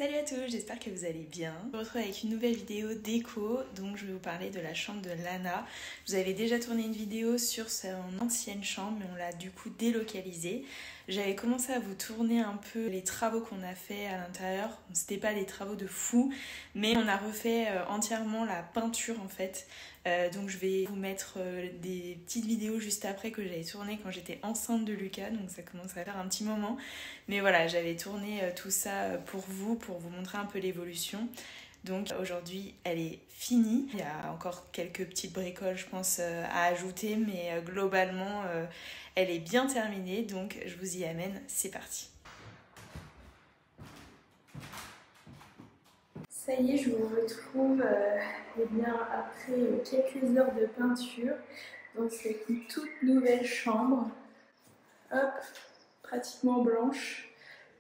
Salut à tous, j'espère que vous allez bien. Je vous retrouve avec une nouvelle vidéo déco, donc je vais vous parler de la chambre de Lana. Vous avez déjà tourné une vidéo sur son ancienne chambre, mais on l'a du coup délocalisée. J'avais commencé à vous tourner un peu les travaux qu'on a fait à l'intérieur. C'était pas des travaux de fou, mais on a refait entièrement la peinture en fait. Donc je vais vous mettre des petites vidéos juste après que j'avais tourné quand j'étais enceinte de Lucas, donc ça commence à faire un petit moment. Mais voilà, j'avais tourné tout ça pour vous montrer un peu l'évolution. Donc aujourd'hui elle est finie. Il y a encore quelques petites bricoles je pense à ajouter, mais globalement elle est bien terminée, donc je vous y amène, c'est parti. Ça y est, je vous retrouve bien après quelques heures de peinture dans cette toute nouvelle chambre. Hop, pratiquement blanche.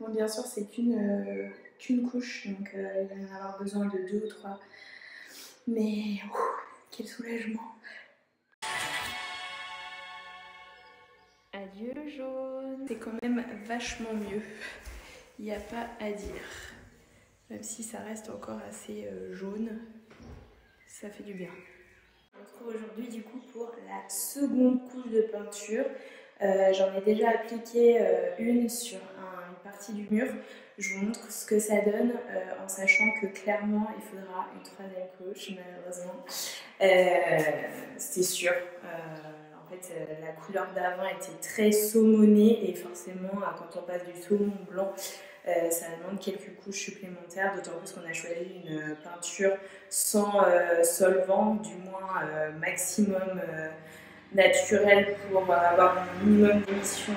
Bon, bien sûr, c'est qu'une couche, donc il va y en avoir besoin de 2 ou 3. Mais quel soulagement! Adieu le jaune! C'est quand même vachement mieux, il n'y a pas à dire. Même si ça reste encore assez jaune, ça fait du bien. On se retrouve aujourd'hui du coup pour la seconde couche de peinture. J'en ai déjà appliqué une sur une partie du mur. Je vous montre ce que ça donne en sachant que clairement il faudra une troisième couche malheureusement. C'est sûr. En fait, la couleur d'avant était très saumonée et forcément quand on passe du saumon blanc, ça demande quelques couches supplémentaires, d'autant plus qu'on a choisi une peinture sans solvant, du moins maximum naturel pour avoir un minimum d'émissions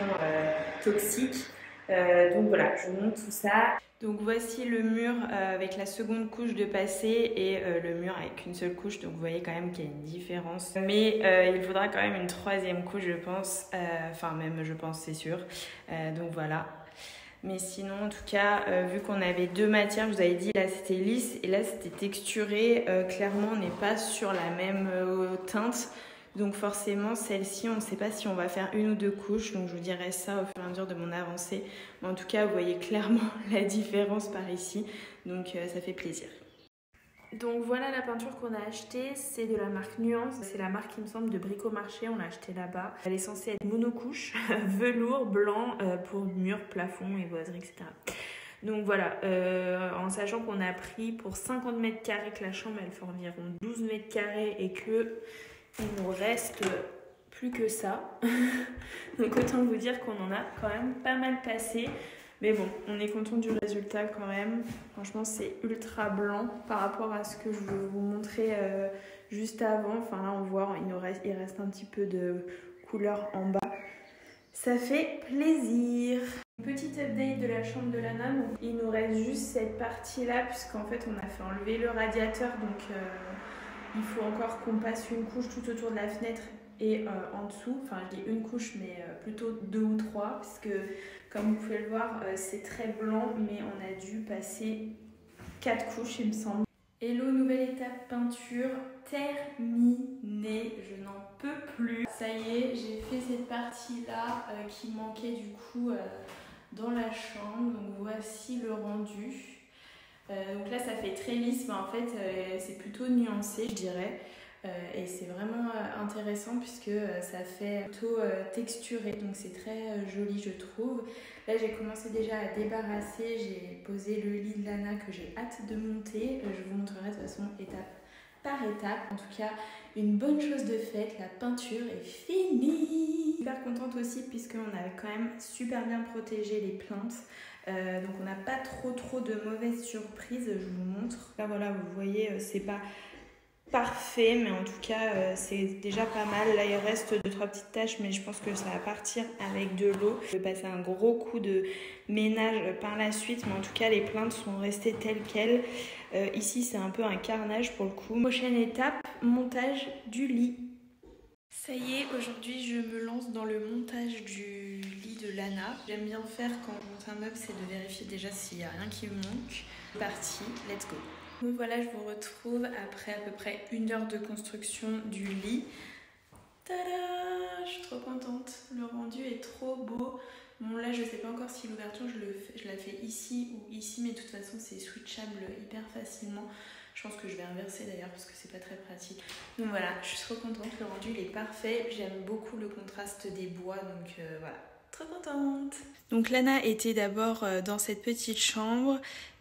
toxiques. Donc voilà, je vous montre tout ça. Donc voici le mur avec la seconde couche de passé et le mur avec une seule couche. Donc vous voyez quand même qu'il y a une différence. Mais il faudra quand même une troisième couche je pense. Enfin même je pense c'est sûr. Donc voilà. Mais sinon en tout cas vu qu'on avait deux matières, je vous avais dit là c'était lisse et là c'était texturé. Clairement on n'est pas sur la même teinte. Donc forcément, celle-ci, on ne sait pas si on va faire une ou deux couches. Donc je vous dirai ça au fur et à mesure de mon avancée. Mais en tout cas, vous voyez clairement la différence par ici. Donc ça fait plaisir. Donc voilà la peinture qu'on a achetée. C'est de la marque Nuance. C'est la marque, il me semble, de Bricomarché. On l'a achetée là-bas. Elle est censée être monocouche, velours, blanc pour mur, plafond et boiserie, etc. Donc voilà, en sachant qu'on a pris pour 50 mètres carrés, que la chambre elle fait environ 12 mètres carrés et que il nous reste plus que ça. Donc autant vous dire qu'on en a quand même pas mal passé. Mais bon, on est content du résultat quand même. Franchement, c'est ultra blanc par rapport à ce que je vais vous montrer juste avant. Enfin là, on voit, il reste un petit peu de couleur en bas. Ça fait plaisir. Petite update de la chambre de Lana. Donc, il nous reste juste cette partie-là puisqu'en fait, on a fait enlever le radiateur. Donc il faut encore qu'on passe une couche tout autour de la fenêtre et en dessous, enfin je dis une couche mais plutôt 2 ou 3 parce que comme vous pouvez le voir c'est très blanc mais on a dû passer 4 couches il me semble. Hello, nouvelle étape peinture terminée, je n'en peux plus. Ça y est, j'ai fait cette partie là qui manquait du coup dans la chambre, donc voici le rendu. Donc là ça fait très lisse, mais en fait c'est plutôt nuancé je dirais et c'est vraiment intéressant puisque ça fait plutôt texturé, donc c'est très joli je trouve. Là j'ai commencé déjà à débarrasser, j'ai posé le lit de Lana que j'ai hâte de monter, je vous montrerai de toute façon étape par étape. En tout cas une bonne chose de faite, la peinture est finie. Super contente aussi puisqu'on avait quand même super bien protégé les plaintes. Donc on n'a pas trop de mauvaises surprises, je vous montre. Là voilà, vous voyez, c'est pas parfait, mais en tout cas c'est déjà pas mal. Là il reste 2-3 petites taches, mais je pense que ça va partir avec de l'eau. Je vais passer un gros coup de ménage par la suite, mais en tout cas les plaintes sont restées telles quelles. Ici c'est un peu un carnage pour le coup. Prochaine étape, montage du lit. Ça y est, aujourd'hui je me lance dans le montage du lit de Lana. J'aime bien faire quand je monte un meuble, c'est de vérifier déjà s'il n'y a rien qui me manque. C'est parti, let's go. Donc voilà, je vous retrouve après à peu près 1 heure de construction du lit. Tada! Je suis trop contente, le rendu est trop beau. Bon là je sais pas encore si l'ouverture je la fais ici ou ici, mais de toute façon c'est switchable hyper facilement. Je pense que je vais inverser d'ailleurs parce que c'est pas très pratique. Donc voilà, je suis trop contente, le rendu il est parfait. J'aime beaucoup le contraste des bois, donc voilà, trop contente. Donc Lana était d'abord dans cette petite chambre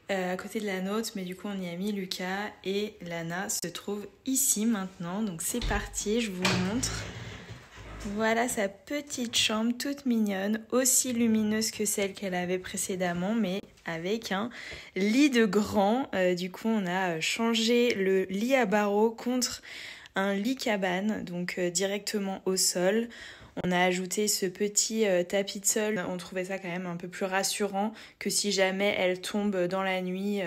à côté de la nôtre, mais du coup on y a mis Lucas et Lana se trouve ici maintenant. Donc c'est parti, je vous montre. Voilà sa petite chambre toute mignonne, aussi lumineuse que celle qu'elle avait précédemment, mais avec un lit de grand. Du coup, on a changé le lit à barreaux contre un lit cabane, donc directement au sol. On a ajouté ce petit tapis de sol. On trouvait ça quand même un peu plus rassurant que si jamais elle tombe dans la nuit,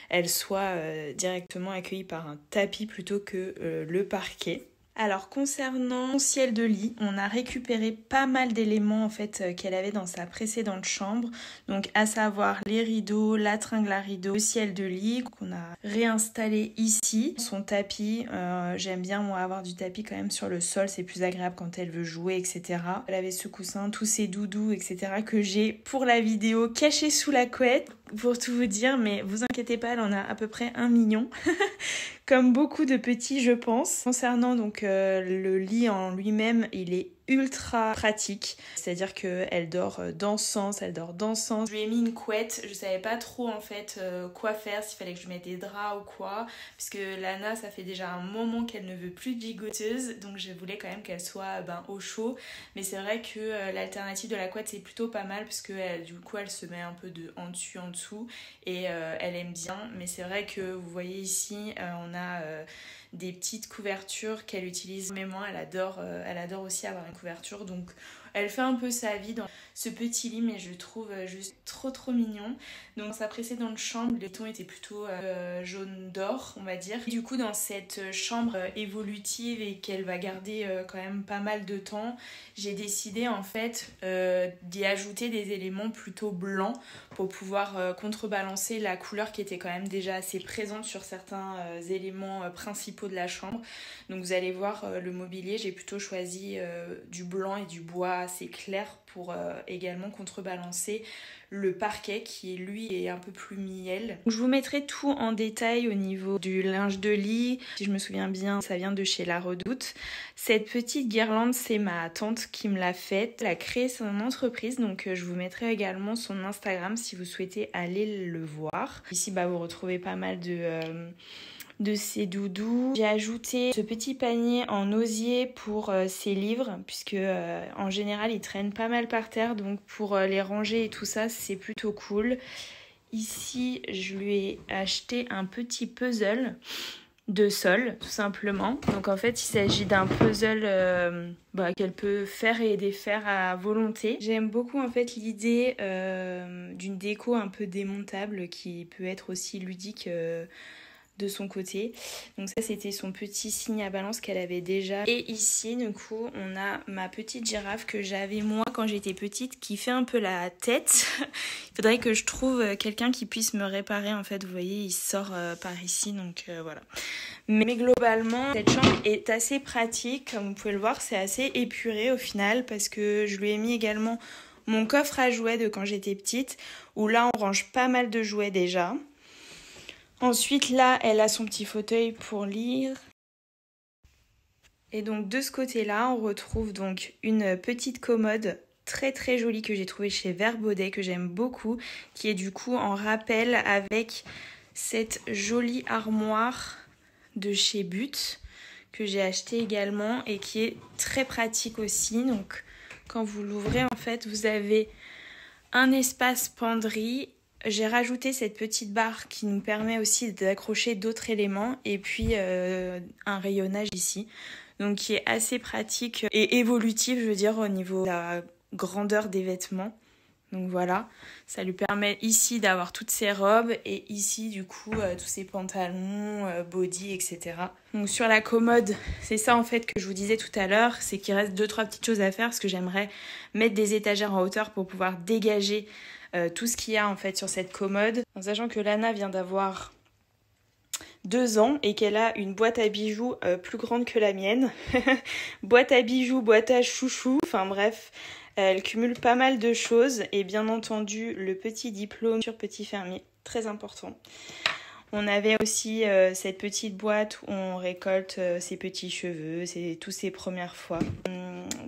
elle soit directement accueillie par un tapis plutôt que le parquet. Alors concernant le ciel de lit, on a récupéré pas mal d'éléments en fait qu'elle avait dans sa précédente chambre. Donc à savoir les rideaux, la tringle à rideaux, le ciel de lit qu'on a réinstallé ici. Son tapis, j'aime bien moi avoir du tapis quand même sur le sol, c'est plus agréable quand elle veut jouer, etc. Elle avait ce coussin, tous ses doudous, etc. que j'ai pour la vidéo caché sous la couette. Pour tout vous dire, mais vous inquiétez pas, elle en a à peu près 1 million. Comme beaucoup de petits, je pense. Concernant donc le lit en lui-même, il est ultra pratique. C'est-à-dire qu'elle dort dansant, elle dort dansant. Je lui ai mis une couette, je savais pas trop en fait quoi faire, s'il fallait que je mette des draps ou quoi. Puisque Lana, ça fait déjà un moment qu'elle ne veut plus de gigoteuse, donc je voulais quand même qu'elle soit au chaud. Mais c'est vrai que l'alternative de la couette, c'est plutôt pas mal, parce que du coup, elle se met un peu en dessous, et elle aime bien. Mais c'est vrai que vous voyez ici, on a des petites couvertures qu'elle utilise énormément. Elle adore aussi avoir une couverture, donc elle fait un peu sa vie dans ce petit lit, mais je le trouve juste trop mignon. Donc sa précédente chambre, les tons étaient plutôt jaune d'or, on va dire. Et du coup, dans cette chambre évolutive et qu'elle va garder quand même pas mal de temps, j'ai décidé en fait d'y ajouter des éléments plutôt blancs pour pouvoir contrebalancer la couleur qui était quand même déjà assez présente sur certains éléments principaux de la chambre. Donc vous allez voir, le mobilier, j'ai plutôt choisi du blanc et du bois assez clair pour également contrebalancer le parquet qui lui est un peu plus miel. Je vous mettrai tout en détail au niveau du linge de lit. Si je me souviens bien, ça vient de chez La Redoute. Cette petite guirlande, c'est ma tante qui me l'a faite. Elle a créé son entreprise, donc je vous mettrai également son Instagram si vous souhaitez aller le voir. Ici, vous retrouvez pas mal de ses doudous. J'ai ajouté ce petit panier en osier pour ses livres, puisque en général ils traînent pas mal par terre, donc pour les ranger et tout ça, c'est plutôt cool. Ici, je lui ai acheté un petit puzzle de sol, tout simplement. Donc en fait, il s'agit d'un puzzle qu'elle peut faire et défaire à volonté. J'aime beaucoup en fait l'idée d'une déco un peu démontable qui peut être aussi ludique de son côté. Donc ça, c'était son petit signe à balance qu'elle avait déjà. Et ici, du coup, on a ma petite girafe que j'avais moi quand j'étais petite, qui fait un peu la tête. Il faudrait que je trouve quelqu'un qui puisse me réparer. En fait, vous voyez, il sort par ici, donc voilà. Mais globalement, cette chambre est assez pratique. Comme vous pouvez le voir, c'est assez épuré au final, parce que je lui ai mis également mon coffre à jouets de quand j'étais petite, où là, on range pas mal de jouets déjà. Ensuite, là, elle a son petit fauteuil pour lire. Et donc, de ce côté-là, on retrouve donc une petite commode très jolie que j'ai trouvée chez Verbaudet, que j'aime beaucoup, qui est du coup en rappel avec cette jolie armoire de chez But, que j'ai acheté également et qui est très pratique aussi. Donc, quand vous l'ouvrez, en fait, vous avez un espace penderie. J'ai rajouté cette petite barre qui nous permet aussi d'accrocher d'autres éléments, et puis un rayonnage ici, donc qui est assez pratique et évolutif, je veux dire, au niveau de la grandeur des vêtements. Donc voilà, ça lui permet ici d'avoir toutes ses robes et ici du coup tous ses pantalons, body, etc. Donc sur la commode, c'est ça en fait que je vous disais tout à l'heure, c'est qu'il reste 2-3 petites choses à faire, parce que j'aimerais mettre des étagères en hauteur pour pouvoir dégager tout ce qu'il y a en fait sur cette commode. En sachant que Lana vient d'avoir 2 ans et qu'elle a une boîte à bijoux plus grande que la mienne. Boîte à bijoux, boîte à chouchou, enfin bref. Elle cumule pas mal de choses et bien entendu le petit diplôme sur petit fermier, très important. On avait aussi cette petite boîte où on récolte ses petits cheveux, c'est tous ses premières fois.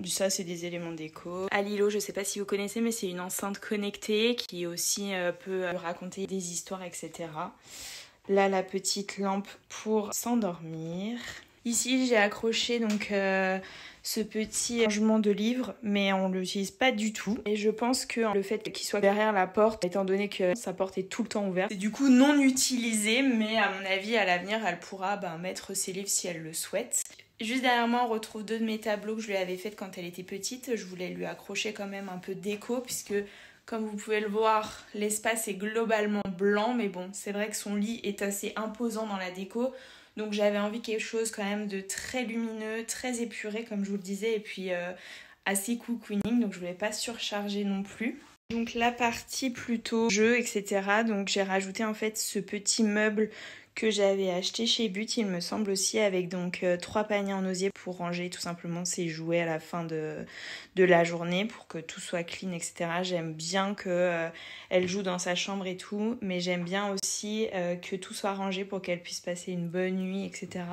Ça, c'est des éléments déco. Alilo, je sais pas si vous connaissez, mais c'est une enceinte connectée qui aussi peut raconter des histoires, etc. Là, la petite lampe pour s'endormir. Ici, j'ai accroché donc ce petit rangement de livres, mais on ne l'utilise pas du tout. Et je pense que le fait qu'il soit derrière la porte, étant donné que sa porte est tout le temps ouverte, c'est du coup non utilisé, mais à mon avis, à l'avenir, elle pourra mettre ses livres si elle le souhaite. Juste derrière moi, on retrouve 2 de mes tableaux que je lui avais fait quand elle était petite. Je voulais lui accrocher quand même un peu de déco, puisque comme vous pouvez le voir, l'espace est globalement blanc, mais bon, c'est vrai que son lit est assez imposant dans la déco. Donc j'avais envie de quelque chose quand même de très lumineux, très épuré comme je vous le disais, et puis assez cocooning, donc je voulais pas surcharger non plus. Donc la partie plutôt jeu, etc. Donc j'ai rajouté en fait ce petit meuble que j'avais acheté chez But, il me semble aussi, avec donc 3 paniers en osier pour ranger tout simplement ses jouets à la fin de la journée pour que tout soit clean, etc. J'aime bien que elle joue dans sa chambre et tout, mais j'aime bien aussi que tout soit rangé pour qu'elle puisse passer une bonne nuit, etc.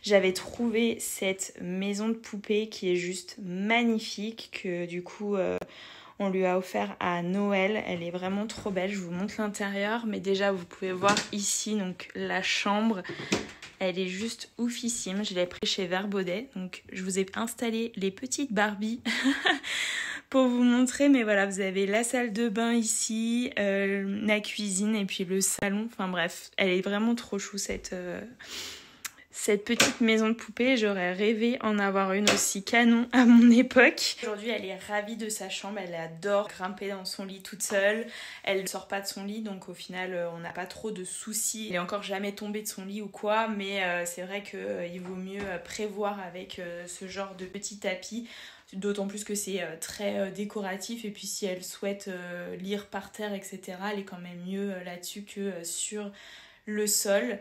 J'avais trouvé cette maison de poupée qui est juste magnifique, que du coup on lui a offert à Noël. Elle est vraiment trop belle. Je vous montre l'intérieur. Mais déjà, vous pouvez voir ici donc la chambre. Elle est juste oufissime. Je l'ai pris chez Verbaudet. Donc, je vous ai installé les petites Barbies pour vous montrer. Mais voilà, vous avez la salle de bain ici, la cuisine et puis le salon. Enfin bref, elle est vraiment trop chou cette petite maison de poupée. J'aurais rêvé en avoir une aussi canon à mon époque. Aujourd'hui, elle est ravie de sa chambre. Elle adore grimper dans son lit toute seule. Elle ne sort pas de son lit, donc au final, on n'a pas trop de soucis. Elle n'est encore jamais tombée de son lit ou quoi, mais c'est vrai qu'il vaut mieux prévoir avec ce genre de petit tapis. D'autant plus que c'est très décoratif. Et puis si elle souhaite lire par terre, etc., elle est quand même mieux là-dessus que sur le sol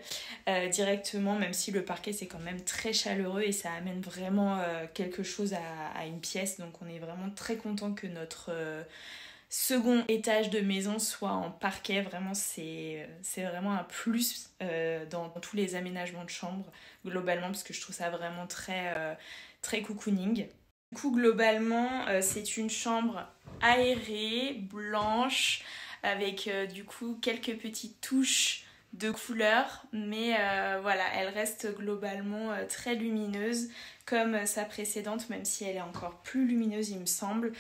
directement, même si le parquet c'est quand même très chaleureux et ça amène vraiment quelque chose à une pièce. Donc on est vraiment très content que notre second étage de maison soit en parquet. Vraiment c'est vraiment un plus dans tous les aménagements de chambre globalement, parce que je trouve ça vraiment très cocooning. Du coup globalement c'est une chambre aérée, blanche, avec du coup quelques petites touches de couleurs, mais voilà, elle reste globalement très lumineuse comme sa précédente, même si elle est encore plus lumineuse il me semble.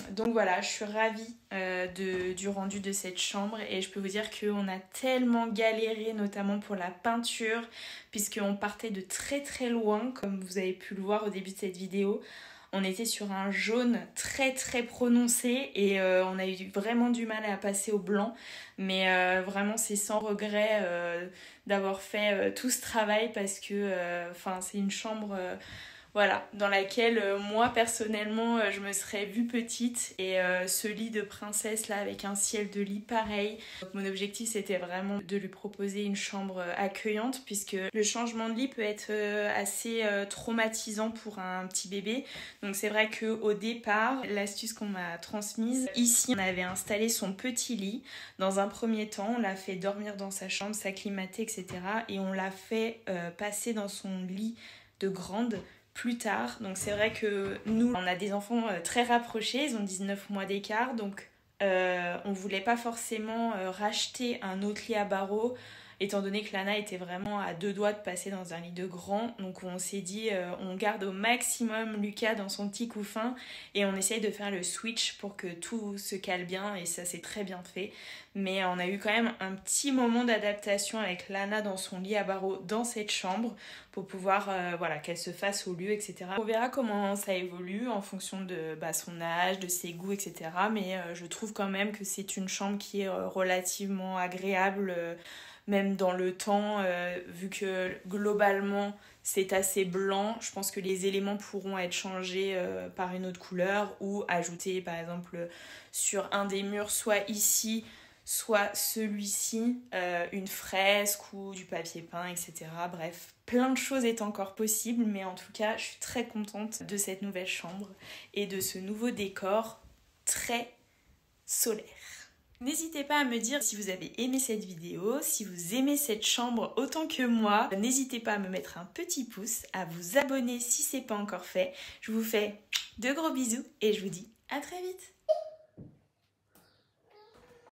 Donc voilà, je suis ravie du rendu de cette chambre et je peux vous dire qu'on a tellement galéré, notamment pour la peinture, puisqu'on partait de très très loin, comme vous avez pu le voir au début de cette vidéo. On était sur un jaune très très prononcé et on a eu vraiment du mal à passer au blanc. Mais vraiment c'est sans regret d'avoir fait tout ce travail, parce que c'est une chambre voilà, dans laquelle moi personnellement je me serais vue petite, et ce lit de princesse là avec un ciel de lit pareil. Donc, mon objectif c'était vraiment de lui proposer une chambre accueillante, puisque le changement de lit peut être assez traumatisant pour un petit bébé. Donc c'est vrai qu'au départ, l'astuce qu'on m'a transmise, ici on avait installé son petit lit. Dans un premier temps, on l'a fait dormir dans sa chambre, s'acclimater, etc. Et on l'a fait passer dans son lit de grande plus tard. Donc c'est vrai que nous, on a des enfants très rapprochés, ils ont 19 mois d'écart, donc on voulait pas forcément racheter un autre lit à barreaux, étant donné que Lana était vraiment à 2 doigts de passer dans un lit de grand. Donc on s'est dit on garde au maximum Lucas dans son petit couffin et on essaye de faire le switch pour que tout se cale bien, et ça c'est très bien fait. Mais on a eu quand même un petit moment d'adaptation avec Lana dans son lit à barreaux dans cette chambre pour pouvoir qu'elle se fasse au lieu, etc. On verra comment ça évolue en fonction de son âge, de ses goûts, etc. Mais je trouve quand même que c'est une chambre qui est relativement agréable, même dans le temps, vu que globalement c'est assez blanc. Je pense que les éléments pourront être changés par une autre couleur, ou ajoutés par exemple sur un des murs, soit ici, soit celui-ci, une fresque ou du papier peint, etc. Bref, plein de choses est encore possible, mais en tout cas, je suis très contente de cette nouvelle chambre et de ce nouveau décor très solaire. N'hésitez pas à me dire si vous avez aimé cette vidéo, si vous aimez cette chambre autant que moi. N'hésitez pas à me mettre un petit pouce, à vous abonner si ce n'est pas encore fait. Je vous fais de gros bisous et je vous dis à très vite.